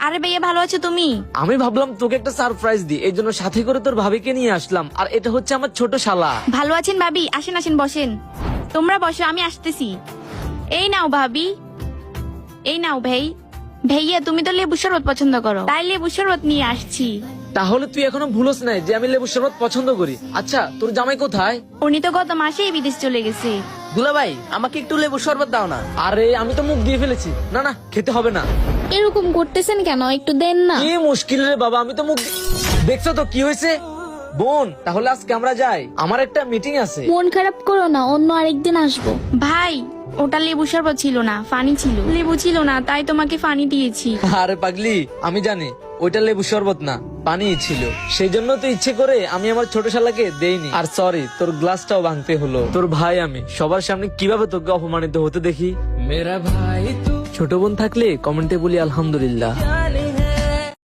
আরে ভাইয়া ভালো আছো তুমি? আমি ভাবলাম তোকে একটা সারপ্রাইজ দিই, এই জন্য সাথে করে তোর ভাবিকে নিয়ে আসলাম। আর এটা হচ্ছে আমার ছোট শালা। ভালো আছেন ভাবি? আসেন আসেন বসেন। তোমরা বসো, আমি আসতেছি। এই নাও ভাবি, এই নাও ভাই। ভাইয়া তুমি তো লেবু শরবত পছন্দ করো, তাই লেবু শরবত নিয়ে আসছি। তাহলে তুই এখনো ভুলস নাই যে আমি লেবু শরবত পছন্দ করি। আচ্ছা তোর জামাই কোথায়? উনি তো গত মাসেই বিদেশ চলে গেছে। দুলা ভাই আমাকে একটু লেবু শরবত দাও না। আরে আমি তো মুখ দিয়ে ফেলেছি। না না, খেতে হবে না। এরকম করতেছেন কেন? একটু দেন না। কি মুশকিল রে বাবা, আমি তো মুখ দেখছো তো কি হয়েছে। বোন তাহলে আজকে আমরা যাই, আমার একটা মিটিং আছে। মন খারাপ করো না, অন্য আরেকদিন আসবো। ভাই ওটা লেবু শরবত ছিল না, ফানি ছিল। লেবু ছিল না তাই তোমাকে ফানি দিয়েছি। আরে পাগলি, আমি জানি ওইটা লেবু শরবত না, পানি ছিল। সেই জন্য তো ইচ্ছে করে আমি আমার ছোট শালাকে দেইনি। আর সরি, তোর গ্লাসটাও ভাঙতে হলো। তোর ভাই আমি, সবার সামনে কিভাবে তোকে অপমানিত হতে দেখি। মেরা ভাই, ছোট বোন থাকলে কমেন্টে বলি আলহামদুলিল্লাহ।